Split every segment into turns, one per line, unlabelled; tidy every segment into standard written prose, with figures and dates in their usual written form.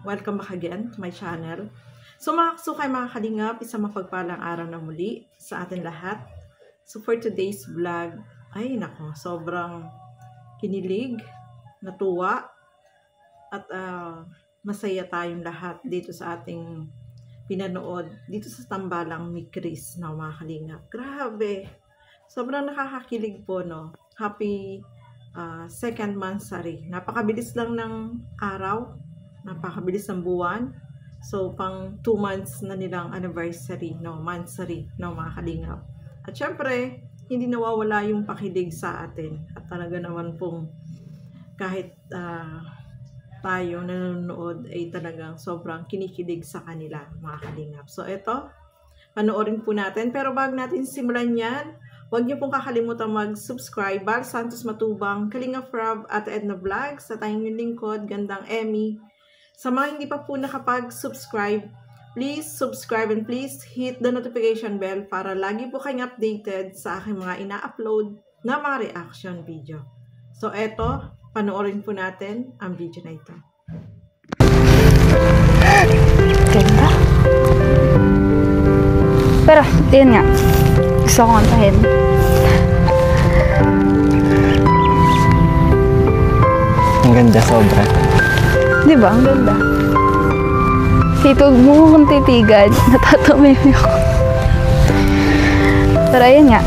Welcome back again to my channel. So mga kasukay, mga kalingap, isang mapagpalang araw na muli sa atin lahat. So for today's vlog, ay nako, sobrang kinilig, natuwa, at masaya tayong lahat dito sa ating pinanood dito sa tambalang ni Chris na mga kalingap. Grabe! Sobrang nakakakilig po, no? Happy second monthsary. Napakabilis lang ng araw, napakabilis ng buwan. So, pang 2 months na nilang anniversary, no? Monthsary, no, mga kalingap. At syempre, hindi nawawala yung pakilig sa atin. At talaga naman pong kahit tayo nanonood ay talagang sobrang kinikilig sa kanila, mga kalingap. So, eto, panoorin po natin. Pero bago natin simulan yan, huwag niyo pong kakalimutan mag-subscribe. Bar Santos Matubang, Kalingap Rob at Edna Vlogs, sa tayong lingkod, Gandang Emmy. Sa mga hindi pa po nakapag-subscribe, please subscribe and please hit the notification bell para lagi po kayong updated sa aking mga ina-upload na mga reaction video. So eto, panoorin po natin ang video na ito.
Ganda. Pero, yun nga. Gusto ko kantahin.
Ang ganda, sobra.
Di ba? Ang ganda. Tito, mo kong titigan. Natatamimi ako. Pero, ayun nga.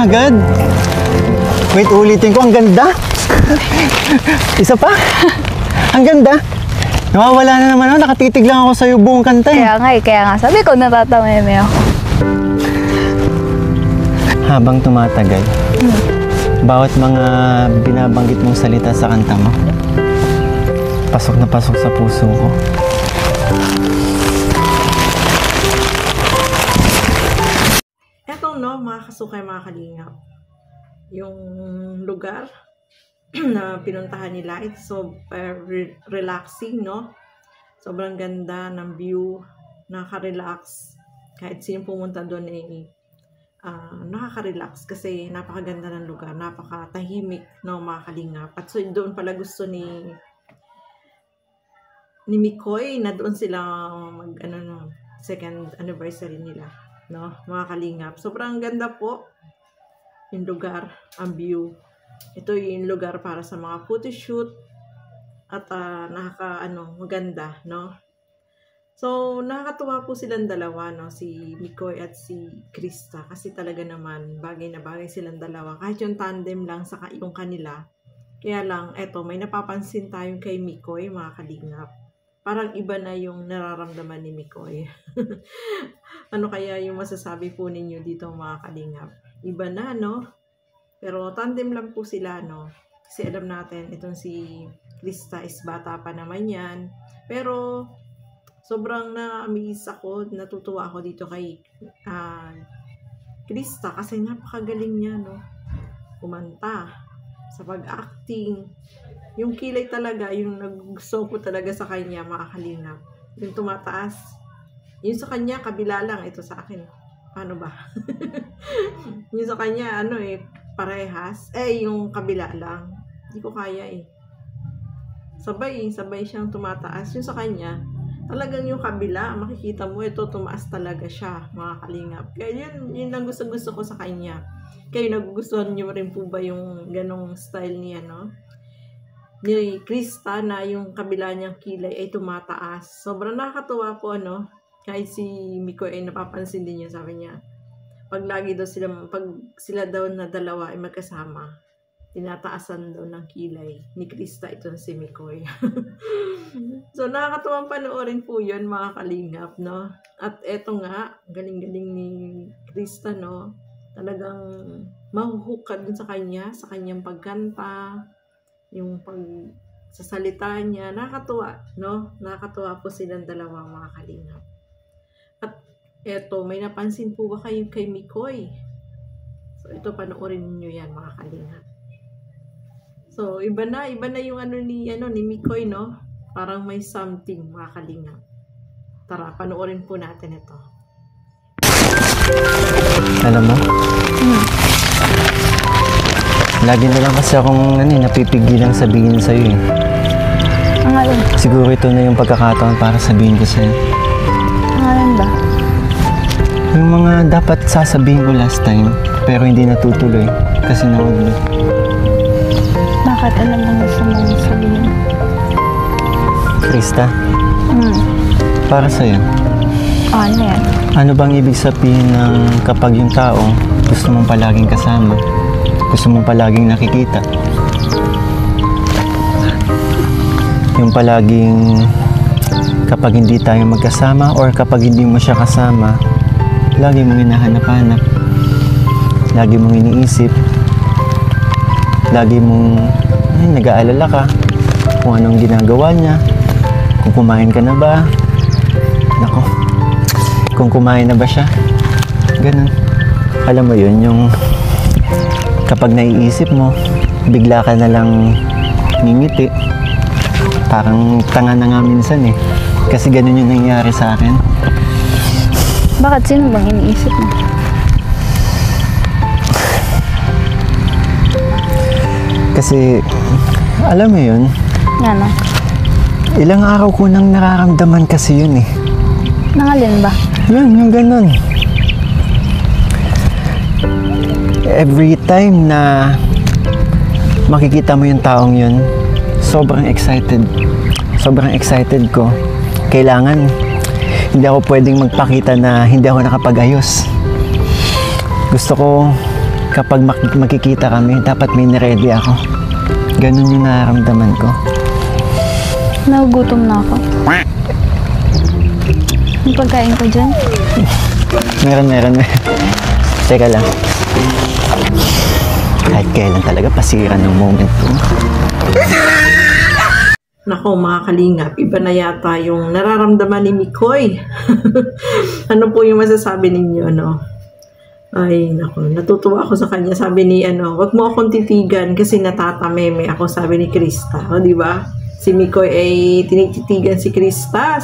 Agad. Wait, ulitin ko. Ang ganda. Isa pa. Ang ganda. Nawawala na naman ako. Nakatitig lang ako sa iyo buong kanta eh.
Kaya nga. Sabi ko natatameme ako.
Habang tumatagal, bawat mga binabanggit mong salita sa kanta mo, pasok na pasok sa puso ko.
Eto no, mga kasukay, mga kalingap, yung lugar na pinuntahan nila, it's so relaxing, no? Sobrang ganda ng view, nakaka-relax. Kahit sino pumunta doon ay nakaka-relax kasi napakaganda ng lugar, napakatahimik, no, mga kalingap. At so doon pala gusto ni Mikoy na doon sila no, second anniversary nila, no, mga kalingap. Sobrang ganda po yung lugar, ang view. Ito yung lugar para sa mga photoshoot at maganda, no. So, nakakatuwa po silang dalawa, no, si Mikoy at si Krista, kasi talaga naman bagay na bagay silang dalawa. Kahit yung tandem lang sa yung kanila. Kaya lang, eto, may napapansin tayong kay Mikoy, mga kalingap. Parang iba na yung nararamdaman ni Mikoy. Ano kaya yung masasabi po ninyo dito, mga kalingap? Iba na, no? Pero tandem lang po sila, no? Kasi alam natin, itong si Krista is bata pa naman yan. Pero sobrang na-amaze ako, natutuwa ako dito kay Krista kasi napakagaling niya, no? Kumanta, sa pag-acting. Yung kilay talaga, yung naggusto ko talaga sa kanya, mga kalingap. Yung tumataas. Yung sa kanya, kabila lang. Ito sa akin. Paano ba? Yung sa kanya, parehas. Yung kabila lang. Hindi ko kaya Sabay siyang tumataas. Yung sa kanya, talagang yung kabila, makikita mo, ito tumaas talaga siya, mga kalingap. Kaya yun lang gusto ko sa kanya. Kayo, nagugustuhan niyo rin po ba yung ganong style niya, no? Ni Krista na yung kabila niyang kilay ay tumataas. Sobrang nakakatuwa po, kahit si Mikoy ay napapansin din niya, sabi niya. Pag sila daw na dalawa ay magkasama, tinataasan daw ng kilay ni Krista ito si Mikoy. So, nakakatuwang panoorin po yun, mga kalingap, no? At eto nga, galing-galing ni Krista, no? Talagang mahuhook ka dun sa kanyang pagkanta, yung pagsasalita niya. Nakakatuwa, no? Nakakatuwa po silang dalawa, mga kalingap. At eto, may napansin po ba kayo kay Mikoy? So, ito, panoorin niyo yan, mga kalingap. So, iba na yung ni Mikoy, no? Parang may something, mga kalingap. Tara, panoorin po natin ito.
Alam mo? Lagi na lang kasi akong napipigilang sabihin sa'yo
Ang alin?
Siguro ito na yung pagkakataon para sabihin ko sa'yo.
Ang alin ba?
Yung mga dapat sasabihin ko last time, pero hindi natutuloy kasi nagulo.
Bakit? Alam mo gusto mong sabihin?
Krista, para sa'yo.
Ano yan?
Ano bang ibig sabihin ng kapag yung tao gusto mong palaging kasama, gusto mong palaging nakikita? Yung palaging kapag hindi tayo magkasama or kapag hindi mo siya kasama, lagi mong hinahanap-hanap, lagi mong iniisip, lagi mong nag-aalala ka kung anong ginagawa niya, kung kumain ka na ba, nako, kung kumain na ba siya, ganun. Alam mo yun, yung kapag naiisip mo, bigla ka na lang ngingiti, parang tanga na nga minsan kasi ganun yung nangyayari sa akin.
Bakit? Sino bang iniisip mo?
Kasi, alam mo yun,
Ano?
ilang araw ko nang nararamdaman kasi yun
Nangalin ba?
Yan, yung ganun. Every time na makikita mo yung taong yun, sobrang excited. Sobrang excited ko. Kailangan, hindi ako pwedeng magpakita na hindi ako nakapag-ayos. Gusto ko, kapag makikita kami, dapat may niready ako. Ganun yung nararamdaman ko.
Nagugutom na ako. May pagkain ko dyan?
Meron. Teka lang. Kahit kailan talaga pasiran ng moment ko.
Nako mga kalingap, iba na yata yung nararamdaman ni Mikoy. Ano po yung masasabi ninyo, no? Ay, nako, natutuwa ako sa kanya. Sabi ni, wag mo akong titigan kasi natatameme ako, sabi ni Krista. O, di ba? Si Mikoy ay tinititigan si Krista.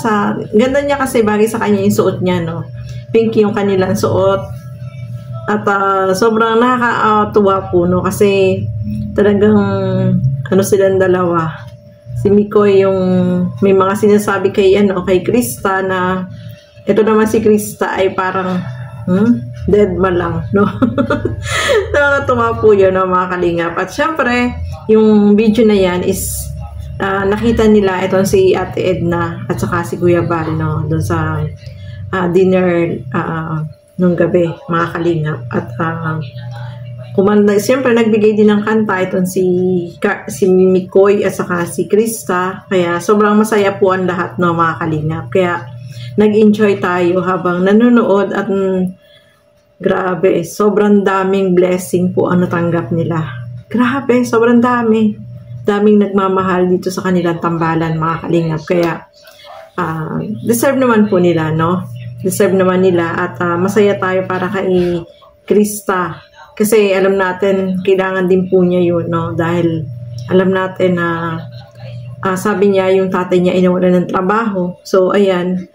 Ganda niya kasi bagay sa kanya yung suot niya, no? Pink yung kanilang suot. At sobrang nakakatuwa po, no? Kasi talagang, silang dalawa. Si Mikoy yung may mga sinasabi kay Krista na ito naman si Krista ay parang dead man lang, no? Nakakatuwa po yun, no, mga kalingap. At syempre, yung video na yan is nakita nila itong si Ate Edna at saka si Kuya Bal, no? Doon sa dinner nung gabi, mga kalingap. At siyempre nagbigay din ng kanta itong si Mikoy at saka si Krista, kaya sobrang masaya po ang lahat, no, mga kalingap. Kaya nag-enjoy tayo habang nanonood at grabe, sobrang daming blessing po ang natanggap nila. Grabe, sobrang daming nagmamahal dito sa kanilang tambalan, mga kalingap. Kaya deserve naman po nila, no? Deserve naman nila at masaya tayo para kay Krista. Kasi alam natin, kailangan din po niya yun, no? Dahil alam natin na sabi niya yung tatay niya inawalan ng trabaho. So, ayan,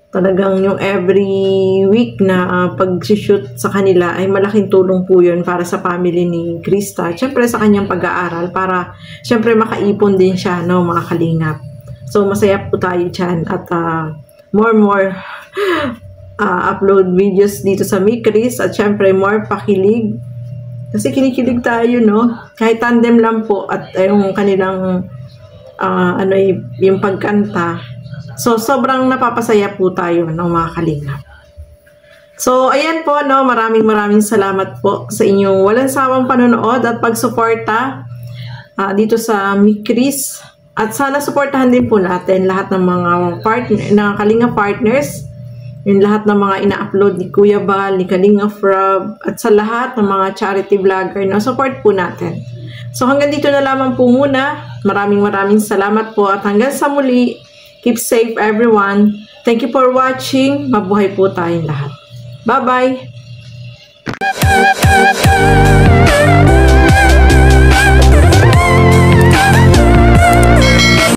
talagang yung every week na pag-shoot sa kanila ay malaking tulong po yun para sa family ni Krista. Siyempre sa kanyang pag-aaral para siyempre makaipon din siya, no, mga kalingap. So, masaya po tayo dyan at more upload videos dito sa Mikris at syempre more pakilig. Kasi kinikilig tayo, no? Kahit tandem lang po at yung kanilang yung pagkanta. So, sobrang napapasaya po tayo, no, mga kalingap. So, ayan po, no? Maraming salamat po sa inyong walang sawang panonood at pagsuporta dito sa Mikris. At sana suportahan din po natin lahat ng mga Kalinga partners, yung lahat ng mga ina-upload ni Kuya Bal, ni Kalinga Frab, at sa lahat ng mga charity vlogger na support po natin. So hanggang dito na lamang po muna. Maraming salamat po at hanggang sa muli. Keep safe everyone. Thank you for watching. Mabuhay po tayong lahat. Bye-bye!